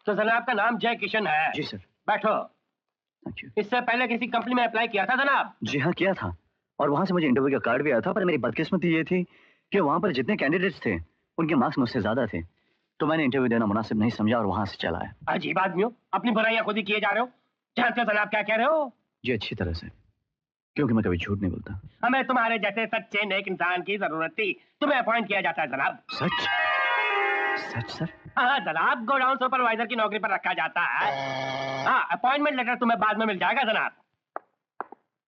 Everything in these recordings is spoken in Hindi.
तो जनाब का नाम जय किशन है। जी सर। बैठो। Thank you. इससे पहले किसी कंपनी में अप्लाई किया था जनाब? जी हाँ, किया था, और वहां से मुझे इंटरव्यू का कार्ड भी आया था, पर मेरी बदकिस्मती ये थी कि वहां पर जितने कैंडिडेट्स थे उनके मार्क्स मुझसे ज्यादा थे, तो मैंने इंटरव्यू देना मुनासिब नहीं समझा और वहां से चला आया। अजीब आदमी हो, अपनी बुराइयां खुद ही किए जा रहे हो। जानते हो जनाब क्या कह रहे हो? जी अच्छी तरह से, क्योंकि मैं कभी झूठ नहीं बोलता। हमें तुम्हारे जैसे सच्चे नेक इंसान की जरूरत थी, तुम्हें अपॉइंट किया जाता है जनाब। सच? सच सर? हाँ जनाब, गोडाउन सुपरवाइजर की नौकरी पर रखा जाता है। हाँ, अपॉइंटमेंट लेटर तुम्हें बाद में मिल जाएगा जनाब।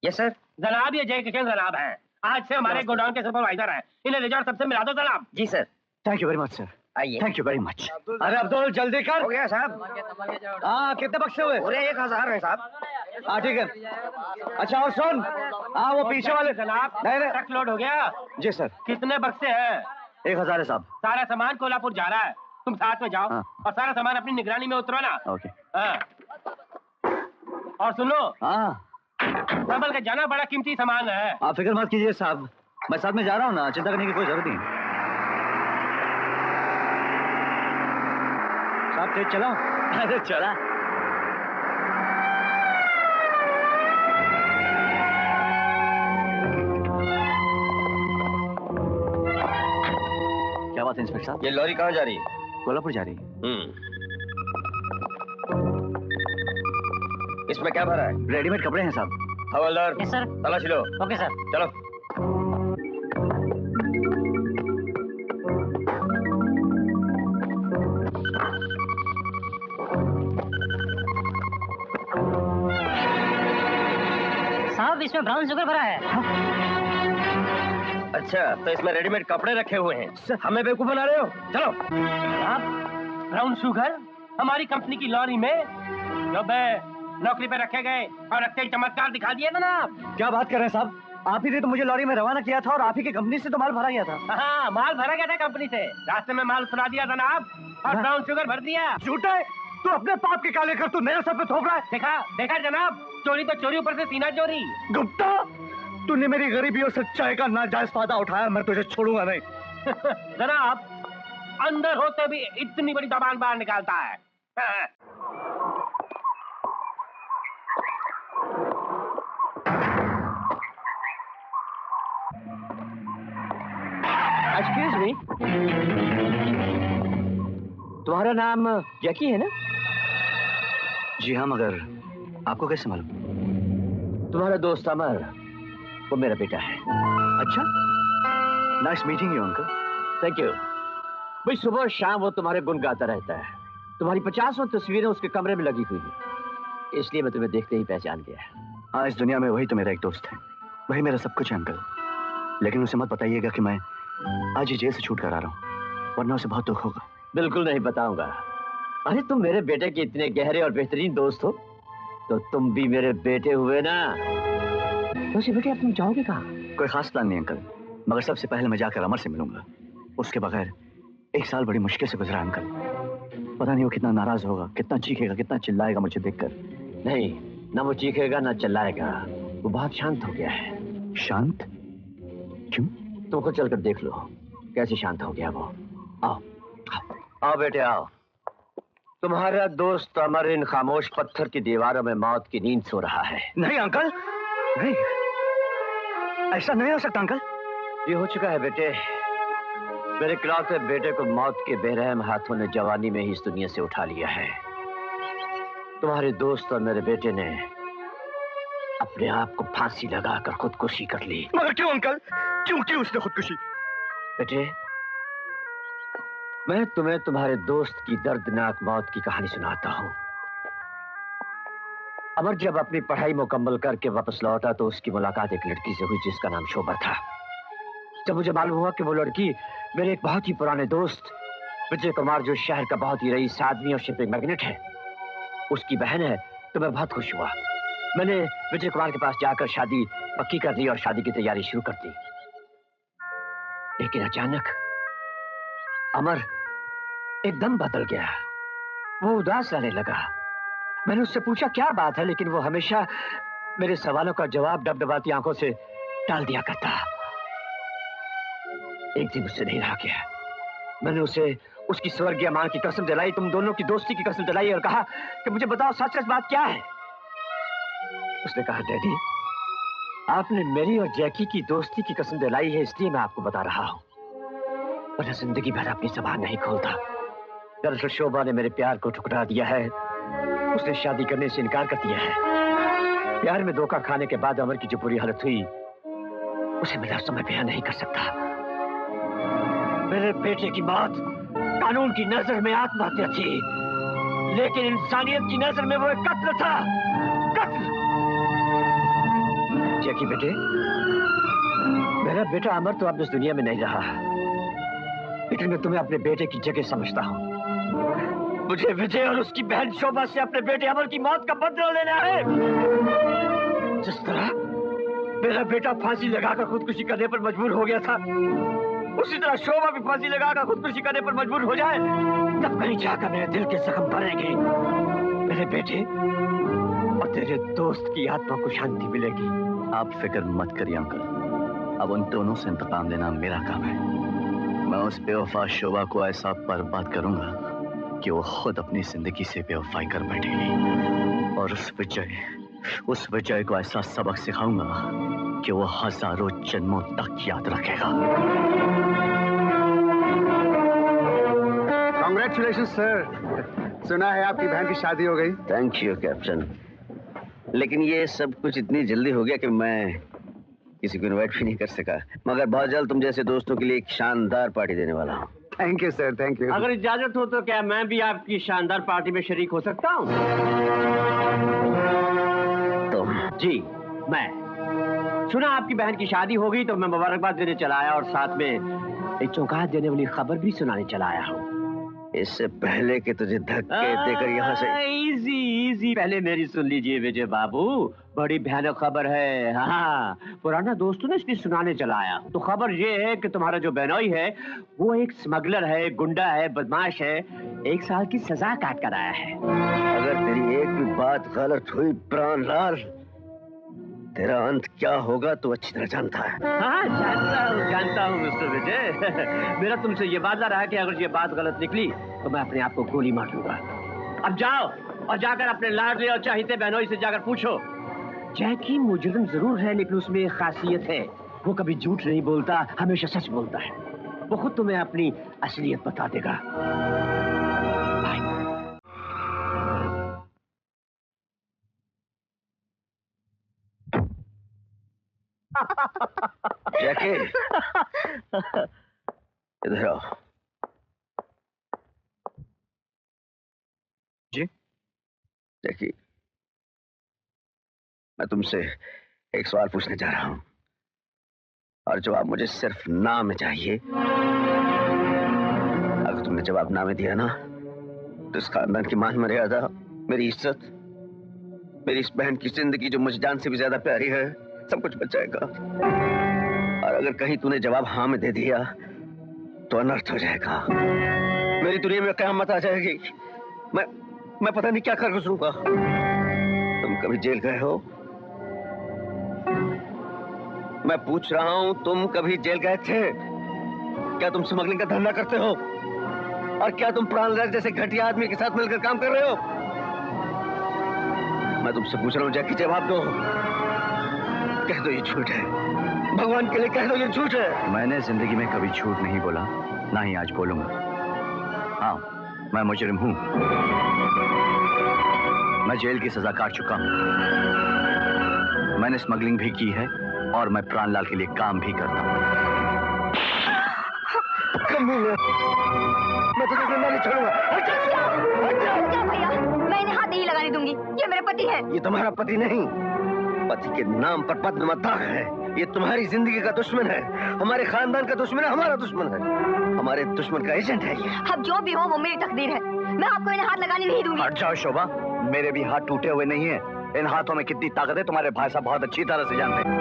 Yes sir. जनाब ये जय किशन जनाब हैं, आज से हमारे गोडाउन के सुपरवाइजर हैं। इन्हें रिजॉर्ट सबसे मिला दो जनाब। जी sir. Thank you very much sir. आइए। Thank you very much. अरे अब्दुल जल्दी कर। हो गया साहब। हाँ, कितने बक्से हुए? पूरे 1000 है साहब। हाँ ठीक है। अच्छा और सुन, हाँ वो पीछे वाले जनाब, नहीं नहीं। ट्रक लोड हो गया। जी सर। कितने बक्से हैं? 1000 है साहब। सारा सामान कोल्हापुर जा रहा है, तुम साथ में जाओ। हाँ। और सारा सामान अपनी निगरानी में उतरो ना। ओके। हाँ। और सुनो, हाँ संभल के जाना, बड़ा कीमती सामान है। आप फिक्र मत कीजिए साहब, मैं साथ में जा रहा हूँ ना, चिंता करने की कोई जरूरत नहीं। साहब तेज चलाओ। अरे चला। क्या बात है इंस्पेक्टर साहब? ये लॉरी कहाँ जा रही है? कोल्हापुर जा रही है। इसमें क्या भरा है? रेडीमेड कपड़े हैं साहब। हवलदार। Yes sir. तलाशी लो। Okay sir. चलो। साहब इसमें ब्राउन शुगर भरा है। अच्छा, तो इसमें रेडीमेड कपड़े रखे हुए हैं। हमें बेवकूफ बना रहे हो? चलो। आप ब्राउन शुगर हमारी कंपनी की लॉरी में नौकरी पे रखे गए और रखते ही चमत्कार दिखा दिए जनाब। क्या बात कर रहे हैं साहब? आप ही ने तो मुझे लॉरी में रवाना किया था और आप ही की कंपनी से तो माल भरा गया था। हाँ, माल भरा गया था कंपनी से, रास्ते में माल उतरा दिया जनाब और ब्राउन शुगर भर दिया। झूठा है, तू अपने पाप के काले कर तू मेरे सर पे थोप रहा है। देखा देखा जनाब, चोरी तो चोरी, ऊपर से सीना चोरी। गुप्ता, तूने मेरी गरीबी और सच्चाई का नाजायज फायदा उठाया, मैं तुझे छोड़ूंगा नहीं। जनाब, अंदर होते भी इतनी बड़ी जबान बाहर निकालता है। एक्सक्यूज मी, तुम्हारा नाम जैकी है ना? जी हाँ, मगर आपको कैसे मालूम? तुम्हारा दोस्त अमर, वो मेरा बेटा है। अच्छा, nice meeting you uncle. Thank you. भाई सुबह शाम वो तुम्हारे गुण गाता रहता है। तुम्हारी 50 तस्वीरें उसके कमरे में लगी हुई हैं, इसलिए मैं तुम्हें देखते ही पहचान गया। हाँ, इस दुनिया में वही तो मेरा एक दोस्त है, वही मेरा सब कुछ है अंकल। लेकिन उसे मत बताइएगा कि मैं आज ही जेल से छूट कर आ रहा हूँ, वरना उसे बहुत दुख होगा। बिल्कुल नहीं बताऊंगा। अरे तुम मेरे बेटे के इतने गहरे और बेहतरीन दोस्त हो, तो तुम भी मेरे बेटे हुए ना। वैसे बेटे, अब तुम जाओगे कहाँ? कोई खास प्लान नहीं अंकल, मगर सबसे पहले मैं जाकर अमर से मिलूंगा। उसके बगैर 1 साल बड़ी मुश्किल से गुजरा अंकल। पता नहीं वो कितना नाराज होगा, कितना चीखेगा, कितना चिल्लाएगा मुझे देखकर। नहीं, ना वो चीखेगा ना चिल्लाएगा, वो बहुत शांत हो गया है। शांत? क्यों? तुम खुद चलकर देख लो कैसे शांत हो गया वो। आओ आओ, आओ बेटे आओ। तुम्हारा दोस्त अमर इन खामोश पत्थर की दीवारों में मौत की नींद सो रहा है। नहीं अंकल, नहीं, ऐसा नहीं हो सकता अंकल। ये हो चुका है बेटे। मेरे इकलौते बेटे को मौत के बेरहम हाथों ने जवानी में ही इस दुनिया से उठा लिया है। तुम्हारे दोस्त और मेरे बेटे ने अपने आप को फांसी लगाकर खुदकुशी कर ली। मगर क्यों अंकल? क्यों की उसने खुदकुशी? बेटे, मैं तुम्हें तुम्हारे दोस्त की दर्दनाक मौत की कहानी सुनाता हूं। अमर जब अपनी पढ़ाई मुकम्मल करके वापस लौटा तो उसकी मुलाकात एक लड़की से हुई जिसका नाम शोभा था। जब मुझे मालूम हुआ कि वो लड़की मेरे एक बहुत ही पुराने दोस्त विजय कुमार, जो शहर का बहुत ही रईस आदमी और शिपिंग मैग्नेट है, उसकी बहन है, तो मैं बहुत खुश हुआ। मैंने विजय कुमार के पास जाकर शादी पक्की कर दी और शादी की तैयारी शुरू कर दी। लेकिन अचानक अमर एकदम बदल गया। वो उदास रहने लगा। मैंने उससे पूछा क्या बात है, लेकिन वो हमेशा मेरे सवालों का जवाब डबडबाती आंखों से टाल दिया करता। एक दिन उससे नहीं रहा गया। मैंने उसे उसकी स्वर्गीय मां की कसम दिलाई, तुम दोनों की दोस्ती की कसम दिलाई और कहा कि मुझे बताओ सच सच बात क्या है। उसने कहा डैडी, आपने मेरी और जैकी की दोस्ती की कसम दिलाई है, इसलिए मैं आपको बता रहा हूं, वरना जिंदगी भर अपनी जबान नहीं खोलता। दरअसल शोभा ने मेरे प्यार को ठुकरा दिया है, उसने शादी करने से इनकार कर दिया है। प्यार में धोखा खाने के बाद अमर की जो बुरी हालत हुई उसे मैं लफ्ज़ों में बयान नहीं कर सकता। मेरे बेटे की मौत कानून की नजर में आत्महत्या थी, लेकिन इंसानियत की नजर में वो एक कत्ल था। कत्ल। जैकी बेटे, मेरा बेटा अमर तो अब इस दुनिया में नहीं रहा, लेकिन मैं तुम्हें अपने बेटे की जगह समझता हूँ। मुझे विजय और उसकी बहन शोभा से अपने बेटे अमर की मौत का बदला लेना है। जिस तरह मेरा बेटा फांसी लगाकर खुदकुशी करने पर मजबूर हो गया था, उसी तरह शोभा भी फांसी लगाकर खुदकुशी करने पर मजबूर हो जाए, तब कहीं जाकर मेरे दिल के जख्म भरेंगे। मेरे बेटे और तेरे दोस्त की आत्मा को शांति मिलेगी। आप फिक्र मत करिए अंकल, अब उन दोनों से इंतकाम लेना मेरा काम है। मैं उस बेवफा शोभा को ऐसा बर्बाद करूंगा कि वो खुद अपनी जिंदगी से बेवफाई कर बैठेगी, और उस विजय को ऐसा सबक सिखाऊंगा कि वो हजारों जन्मों तक याद रखेगा। कांग्रेचुलेशन सर, सुना है आपकी बहन की शादी हो गई। थैंक यू कैप्टन, लेकिन ये सब कुछ इतनी जल्दी हो गया कि मैं किसी को इनवाइट भी नहीं कर सका, मगर बहुत जल्द तुम जैसे दोस्तों के लिए एक शानदार पार्टी देने वाला हूँ। Thank you sir, thank you. अगर इजाजत हो तो क्या मैं भी आपकी शानदार पार्टी में शरीक हो सकता हूँ? तुम? जी मैं। सुना आपकी बहन की शादी हो गई तो मैं मुबारकबाद देने चला आया और साथ में एक चौंका देने वाली खबर भी सुनाने चला आया हूँ। इससे पहले कि तुझे धक्के देकर यहाँ से इजी पहले मेरी सुन लीजिए विजय बाबू, बड़ी भयानक खबर है। हाँ, पुराना दोस्तों ने इसलिए सुनाने चला आया। तो खबर ये है कि तुम्हारा जो बहनोई है वो एक स्मगलर है, गुंडा है, बदमाश है, 1 साल की सजा काट कर आया है। अगर तेरी एक भी बात गलत हुई प्राणलाल, तेरा अंत क्या होगा तो अच्छी तरह जानता है। हाँ, जानता हूँ मिस्टर विजय। मेरा तुमसे ये वादा रहा कि अगर ये बात गलत निकली तो मैं अपने आप को गोली मार लूंगा। अब जाओ और जाकर अपने लाडले और चाहते बहनोई से जाकर पूछो, जैकी मुजरिम जरूर है लेकिन उसमें एक खासियत है, वो कभी झूठ नहीं बोलता, हमेशा सच बोलता है। वो खुद तुम्हें अपनी असलियत बता देगा। जैकी, इधर आओ। जी? जैकी, मैं तुमसे एक सवाल पूछने जा रहा हूं और जवाब मुझे सिर्फ ना में चाहिए। अगर तुमने जवाब ना में दिया ना तो इस खानदान की मान मर्यादा, मेरी इज्जत, मेरी इस बहन की जिंदगी जो मुझे जान से भी ज्यादा प्यारी है, सब कुछ बच जाएगा। और अगर कहीं तूने जवाब हाँ में दे दिया तो अनर्थ हो जाएगा, मेरी दुनिया में क़यामत आ जाएगी। मैं पता नहीं क्या कर गुजरूंगा। तुम कभी जेल गए हो? मैं पूछ रहा हूं, तुम कभी जेल गए थे? क्या तुम स्मगलिंग का धंधा करते हो? और क्या तुम प्राणलाल जैसे घटिया आदमी के साथ मिलकर काम कर रहे हो? मैं तुमसे पूछ रहा हूं जैकी, जवाब दो। कह दो ये झूठ है, भगवान के लिए कह दो ये झूठ है। मैंने जिंदगी में कभी झूठ नहीं बोला, ना ही आज बोलूंगा। हाँ, मैं मुजरिम हूं, मैं जेल की सजा काट चुका हूं, मैंने स्मगलिंग भी की है और मैं प्राणलाल के लिए काम भी करता हूं। मैं तुझे जिंदा नहीं छोड़ूंगा। भैया, मैं इन्हें हाथ नहीं लगाने दूंगी, ये मेरे पति है। ये तुम्हारा पति नहीं, पति के नाम पर पद्म मत दाग है। ये तुम्हारी जिंदगी का दुश्मन है, हमारे खानदान का दुश्मन है, हमारा दुश्मन है, हमारे दुश्मन का एजेंट है ये। अब जो भी हो वो मेरी तकदीर है, मैं आपको इन्हें हाथ लगाने नहीं दूंगी। हट जाओ शोभा, मेरे भी हाथ टूटे हुए नहीं है। इन हाथों में कितनी ताकत है तुम्हारे भाई साहब बहुत अच्छी तरह से जानते हैं।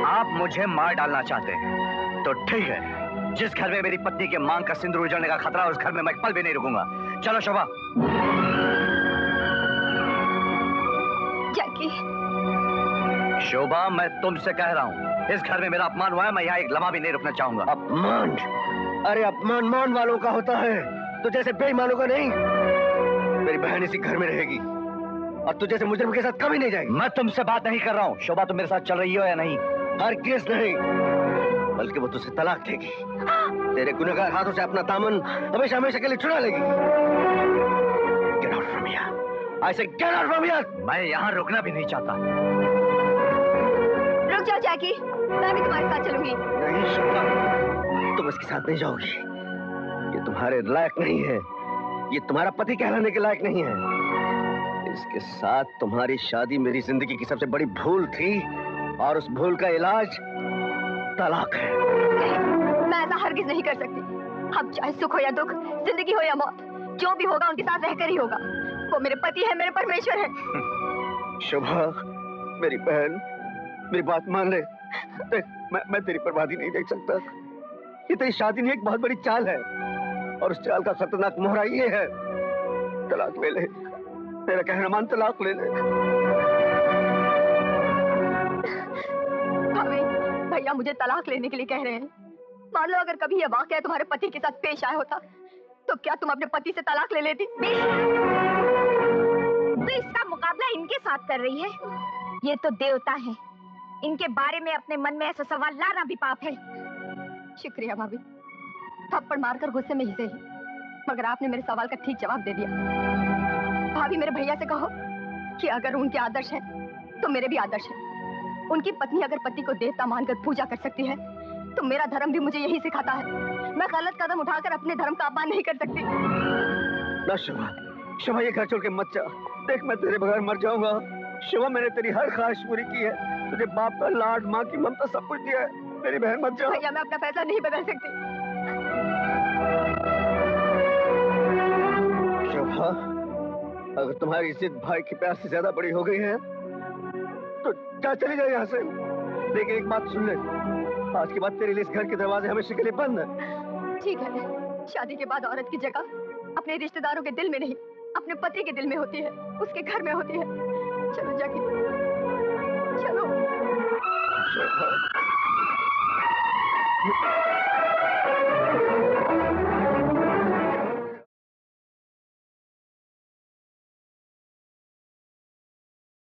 आप मुझे मार डालना चाहते हैं तो ठीक है, जिस घर में मेरी पत्नी के मांग का सिंदूर उजड़ने का खतरा है उस घर में मैं एक पल भी नहीं रुकूंगा। चलो शोभा। जैकी। शोभा, मैं तुमसे कह रहा हूँ, इस घर में मेरा अपमान हुआ है, मैं यहाँ एक लम्हा भी नहीं रुकना चाहूंगा। अपमान? अरे अपमान मान वालों का होता है, तो जैसे बेईमानों का नहीं। मेरी बहन इसी घर में रहेगी और तू जैसे मुजरिम के साथ कभी नहीं जाएगी। मैं तुमसे बात नहीं कर रहा हूँ। शोभा तुम मेरे साथ चल रही हो या नहीं? हरगिज़ नहीं, बल्कि वो तुझसे तलाक देगी। तेरे गुनहगार हाथों से अपना दामन हमेशा हमेशा के लिए छुड़ा लेगी। Get out from here. I say get out from here. मैं यहाँ रुकना भी नहीं चाहता। रुक जाओ जैकी, मैं भी तुम्हारे साथ चलूंगी। नहीं शोभा, तुम इसके साथ नहीं जाओगी। ये तुम्हारे लायक नहीं है, ये तुम्हारा पति कहलाने के लायक नहीं है। इसके साथ तुम्हारी शादी मेरी जिंदगी की सबसे बड़ी भूल थी और उस भूल का इलाज तलाक है। नहीं, मैं ऐसा हरगिज नहीं कर सकती। अब चाहे सुख हो या दुख, जिंदगी हो या मौत, जो भी होगा उनके साथ रहकर ही होगा। वो मेरे पति है, मेरे परमेश्वर है। शोभा, मेरी बहन, मेरी बात मान ले। देख, मैं तेरी बर्बादी नहीं देख सकता। ये तेरी शादी नहीं, एक बहुत बड़ी चाल है और उस चाल का खतरनाक मोहरा ये है। तलाक ले ले, मेरा कहना मान, तलाक ले ले। भाभी, भैया मुझे तलाक लेने के लिए कह रहे हैं। मान लो अगर कभी यह वाकया तुम्हारे पति के साथ पेश आया होता, तो क्या तुम अपने पति से तलाक ले लेती? तो इसका मुकाबला इनके साथ कर रही है। ये तो देवता है, इनके बारे में अपने मन में ऐसा सवाल लाना भी पाप है। शुक्रिया भाभी, थप्पड़ मारकर गुस्से में ही सही, मगर आपने मेरे सवाल का ठीक जवाब दे दिया। भाभी, मेरे भैया से कहो कि अगर उनके आदर्श हैं, तो मेरे भी आदर्श हैं। उनकी पत्नी अगर पति को देवता मानकर पूजा कर सकती है, तो मेरा धर्म भी मुझे यही सिखाता है। मैं गलत कदम उठाकर अपने धर्म का अपमान नहीं कर सकती। ना शोभा, शोभा ये घर छोड़ के मत जा। देख, मैं तेरे बगैर मर जाऊंगा। शोभा, मैंने तेरी हर ख्वाहिश पूरी की है, तुझे बाप का लाड, माँ की ममता सब कुछ दिया है। मेरी बहन मत जा। भैया, मैं अपना फैसला नहीं बदल सकती। शोभा, अगर तुम्हारी जिद भाई के प्यार से ज्यादा बड़ी हो गई है, तो जा, चली जाए यहाँ से। लेकिन एक बात सुन ले, आज के बाद तेरे लिए इस घर के दरवाजे हमेशा के लिए बंद है। ठीक है, शादी के बाद औरत की जगह अपने रिश्तेदारों के दिल में नहीं, अपने पति के दिल में होती है, उसके घर में होती है। चलो जाके, चलो। शोभा।